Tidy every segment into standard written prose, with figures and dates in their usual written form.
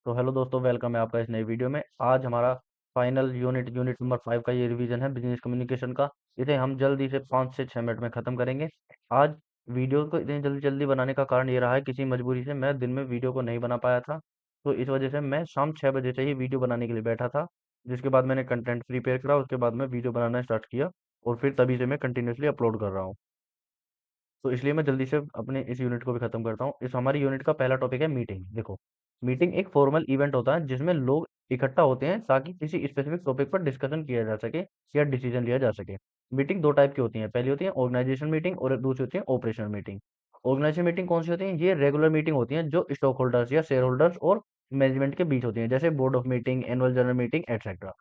तो हेलो दोस्तों, वेलकम है आपका इस नई वीडियो में। आज हमारा फाइनल यूनिट नंबर 5 का ये रिवीजन है बिजनेस कम्युनिकेशन का। इसे हम जल्दी से 5 से 6 मिनट में ख़त्म करेंगे। आज वीडियो को इतनी जल्दी जल्दी बनाने का कारण ये रहा है, किसी मजबूरी से मैं दिन में वीडियो को नहीं बना पाया था। तो इस वजह से मैं शाम 6 बजे से ही वीडियो बनाने के लिए बैठा था, जिसके बाद मैंने कंटेंट प्रिपेयर करा। उसके बाद मैं वीडियो बनाना स्टार्ट किया और फिर तभी से मैं कंटिन्यूसली अपलोड कर रहा हूँ। तो इसलिए मैं जल्दी से अपने इस यूनिट को भी खत्म करता हूँ। इस हमारी यूनिट का पहला टॉपिक है मीटिंग। देखो, मीटिंग एक फॉर्मल इवेंट होता है जिसमें लोग इकट्ठा होते हैं ताकि किसी स्पेसिफिक टॉपिक पर डिस्कशन किया जा सके या डिसीजन लिया जा सके। मीटिंग दो टाइप की होती है, पहली होती है ऑर्गेनाइजेशन मीटिंग और दूसरी होती है ऑपरेशनल मीटिंग। ऑर्गेनाइजेशन मीटिंग कौन सी होती है? ये रेगुलर मीटिंग होती है जो स्टॉक होल्डर्स या शेयर होल्डर्स और मैनेजमेंट के बीच होती है, जैसे board of meeting, annual general meeting etcetera.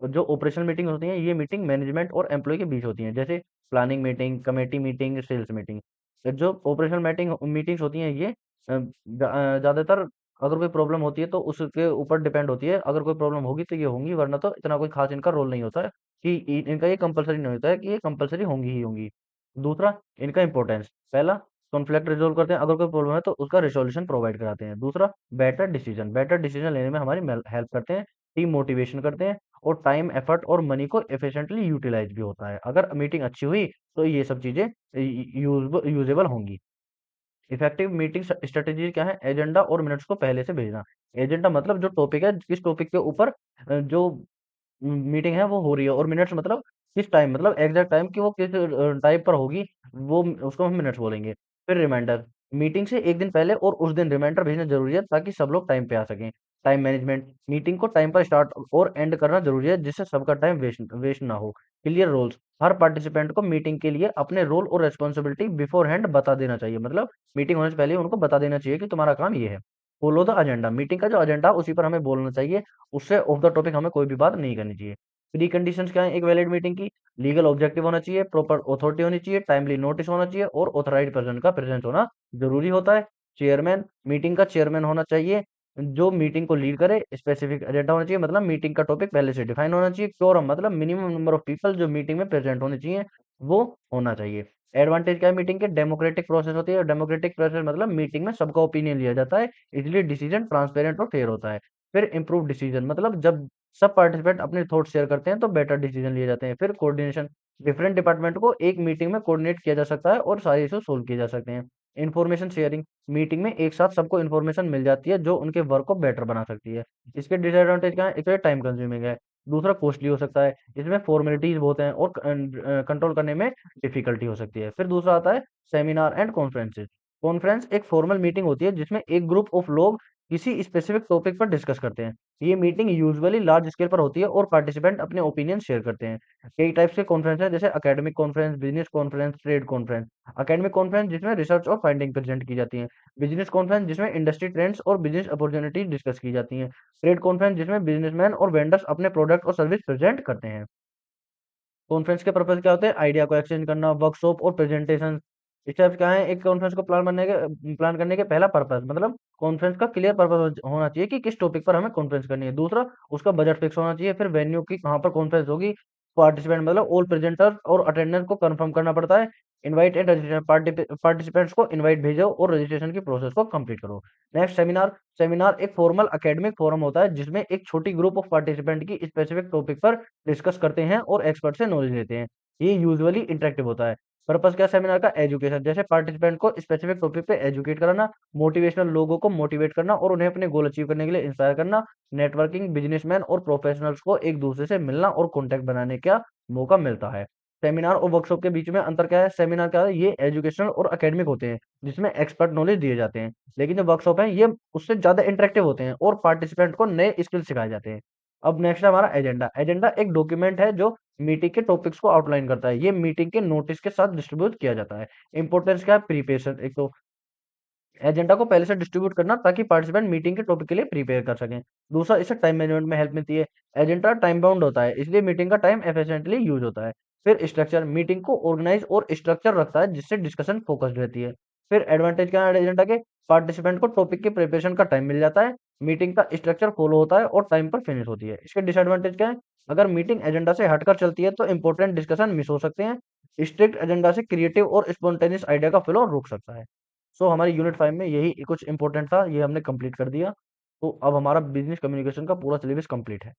और जो ऑपरेशनल मीटिंग होती है, ये मीटिंग मैनेजमेंट और एम्प्लॉय के बीच होती है, जैसे planning meeting, committee meeting, sales meeting. जो ऑपरेशनल मीटिंग मीटिंग्स होती हैं, ये ज़्यादातर अगर कोई प्रॉब्लम होती है तो उसके ऊपर डिपेंड होती है। अगर कोई प्रॉब्लम होगी तो ये होंगी, वरना तो इतना कोई खास इनका रोल नहीं होता है कि इनका ये कंपलसरी नहीं होता है कि ये कंपलसरी होंगी ही होंगी। दूसरा, इनका इंपॉर्टेंस। पहला, कॉन्फ्लिक्ट रिजोल्व करते हैं, अगर कोई प्रॉब्लम है तो उसका रिजोल्यूशन प्रोवाइड कराते हैं। दूसरा, बेटर डिसीजन लेने में हमारी हेल्प करते हैं। टीम मोटिवेशन करते हैं और टाइम, एफर्ट और मनी को एफिशिएंटली यूटिलाइज भी होता है। अगर मीटिंग अच्छी हुई तो ये सब चीज़ें यूजेबल होंगी। इफेक्टिव मीटिंग स्ट्रेटेजी क्या है? एजेंडा और मिनट्स को पहले से भेजना। एजेंडा मतलब जो टॉपिक है, किस टॉपिक के ऊपर जो मीटिंग है वो हो रही है, और मिनट्स मतलब किस टाइम, मतलब एग्जैक्ट टाइम कि वो किस टाइम पर होगी, वो उसको हम मिनट्स बोलेंगे। फिर रिमाइंडर, मीटिंग से एक दिन पहले और उस दिन रिमाइंडर भेजना जरूरी है ताकि सब लोग टाइम पे आ सकें। टाइम मैनेजमेंट, मीटिंग को टाइम पर स्टार्ट और एंड करना जरूरी है जिससे सबका टाइम वेस्ट वेस्ट ना हो। क्लियर रोल्स, हर पार्टिसिपेंट को मीटिंग के लिए अपने रोल और रेस्पॉन्सिबिलिटी बिफोर हैंड बता देना चाहिए, मतलब मीटिंग होने से पहले उनको बता देना चाहिए कि तुम्हारा काम ये है। फॉलो द एजेंडा, मीटिंग का जो एजेंडा उसी पर हमें बोलना चाहिए, उससे ऑफ द टॉपिक हमें कोई भी बात नहीं करनी चाहिए। प्री कंडीशंस क्या है एक वैलिड मीटिंग की? लीगल ऑब्जेक्टिव होना चाहिए, प्रॉपर अथॉरिटी होनी चाहिए, टाइमली नोटिस होना चाहिए और ऑथराइज्ड पर्सन का प्रेजेंस होना जरूरी होता है। चेयरमैन, मीटिंग का चेयरमैन होना चाहिए जो मीटिंग को लीड करे। स्पेसिफिक एजेंडा होना चाहिए, मतलब मीटिंग का टॉपिक पहले से डिफाइन होना चाहिए। क्योरम मतलब मिनिमम नंबर ऑफ पीपल जो मीटिंग में प्रेजेंट होने चाहिए, वो होना चाहिए। एडवांटेज क्या है मीटिंग के? डेमोक्रेटिक प्रोसेस होती है। डेमोक्रेटिक प्रोसेस मतलब मीटिंग में सबका ओपिनियन लिया जाता है, इसलिए डिसीजन ट्रांसपेरेंट और फेयर होता है। फिर इंप्रूव डिसीजन, मतलब जब सब पार्टिसिपेंट अपने थॉट शेयर करते हैं तो बेटर डिसीजन लिए जाते हैं। फिर कोऑर्डिनेशन, डिफरेंट डिपार्टमेंट को एक मीटिंग में कोऑर्डिनेट किया जा सकता है और सारे इशू सोल्व किए जा सकते हैं। इन्फॉर्मेशन शेयरिंग, मीटिंग में एक साथ सबको इन्फॉर्मेशन मिल जाती है जो उनके वर्क को बेटर बना सकती है। इसके डिसएडवांटेज क्या है? एक तो टाइम कंज्यूमिंग है, दूसरा कॉस्टली हो सकता है, इसमें फॉर्मेलिटीज बहुत हैं और कंट्रोल करने में डिफिकल्टी हो सकती है। फिर दूसरा आता है सेमिनार एंड कॉन्फ्रेंसेस। कॉन्फ्रेंस एक फॉर्मल मीटिंग होती है जिसमें एक ग्रुप ऑफ लोग किसी स्पेसिफिक टॉपिक पर डिस्कस करते हैं। ये मीटिंग यूजुअली लार्ज स्केल पर होती है और पार्टिसिपेंट अपने ओपिनियन शेयर करते हैं। कई टाइप्स के कॉन्फ्रेंस हैं, जैसे academic conference, business conference, trade conference. Academic conference जिसमें रिसर्च और फाइंडिंग प्रेजेंट की जाती है। बिजनेस कॉन्फ्रेंस जिसमें इंडस्ट्री ट्रेंड्स और बिजनेस अपॉर्चुनिटीज डिस्कस की जाती हैं। ट्रेड कॉन्फ्रेंस जिसमें बिजनेसमैन और वेंडर्स अपने प्रोडक्ट और सर्विस प्रेजेंट करते हैं। कॉन्फ्रेंस के पर्पस क्या होते हैं? आइडिया को एक्सचेंज करना, वर्कशॉप और प्रेजेंटेशन। स्टेप्स क्या है एक कॉन्फ्रेंस को प्लान करने के? पहला पर्पस, मतलब कॉन्फ्रेंस का क्लियर पर्पस होना चाहिए कि किस टॉपिक पर हमें कॉन्फ्रेंस करनी है। दूसरा, उसका बजट फिक्स होना चाहिए। फिर वेन्यू की कहाँ पर कॉन्फ्रेंस होगी, पार्टिसिपेंट मतलब ऑल प्रेजेंटर्स और अटेंडेंस को कंफर्म करना पड़ता है। इनवाइट एंड रजिस्ट्रेशन, पार्टिसिपेंट्स को इनवाइट भेजो और रजिस्ट्रेशन की प्रोसेस को कंप्लीट करो। Next, seminar. सेमिनार एक फॉर्मल एकेडमिक फोरम होता है जिसमें एक छोटी ग्रुप ऑफ पार्टिसिपेंट की स्पेसिफिक टॉपिक पर डिस्कस करते हैं और एक्सपर्ट से नॉलेज लेते हैं। ये यूजुअली इंटरेक्टिव होता है। पर्पस क्या सेमिनार का? एजुकेशन, जैसे पार्टिसिपेंट को स्पेसिफिक टॉपिक पे एजुकेट कराना, मोटिवेशनल लोगों को मोटिवेट करना और उन्हें अपने गोल अचीव करने के लिए इंस्पायर करना। नेटवर्किंग, बिजनेसमैन और प्रोफेशनल्स को एक दूसरे से मिलना और कॉन्टेक्ट बनाने का मौका मिलता है। सेमिनार और वर्कशॉप के बीच में अंतर क्या है? सेमिनार क्या है? ये एजुकेशनल और एकेडमिक होते हैं जिसमें एक्सपर्ट नॉलेज दिए जाते हैं, लेकिन जो वर्कशॉप है ये उससे ज्यादा इंटरेक्टिव होते हैं और पार्टिसिपेंट को नए स्किल सिखाए जाते हैं। अब नेक्स्ट है हमारा एजेंडा। एजेंडा एक डॉक्यूमेंट है जो मीटिंग के टॉपिक्स को आउटलाइन करता है। ये मीटिंग के नोटिस के साथ डिस्ट्रीब्यूट किया जाता है। इंपॉर्टेंस क्या है? प्रिपरेशन, एक तो एजेंडा को पहले से डिस्ट्रीब्यूट करना ताकि पार्टिसिपेंट मीटिंग के टॉपिक के लिए प्रिपेयर कर सकें। दूसरा, इससे टाइम मैनेजमेंट में हेल्प मिलती है। एजेंडा टाइम बाउंड होता है, इसलिए मीटिंग का टाइम एफिशिएंटली यूज होता है। फिर स्ट्रक्चर, मीटिंग को ऑर्गेनाइज और स्ट्रक्चर रखता है जिससे डिस्कशन फोकस्ड रहती है। फिर एडवांटेज क्या है एजेंडा के? पार्टिसिपेंट को टॉपिक की प्रिपरेशन का टाइम मिल जाता है, मीटिंग का स्ट्रक्चर फॉलो होता है और टाइम पर फिनिश होती है। इसके डिसएडवांटेज क्या है? अगर मीटिंग एजेंडा से हटकर चलती है तो इंपॉर्टेंट डिस्कशन मिस हो सकते हैं। स्ट्रिक्ट एजेंडा से क्रिएटिव और स्पॉन्टेनियस आइडिया का फ्लो रुक सकता है। सो हमारी यूनिट 5 में यही कुछ इंपॉर्टेंट था, ये हमने कंप्लीट कर दिया। तो अब हमारा बिजनेस कम्युनिकेशन का पूरा सिलेबस कंप्लीट है।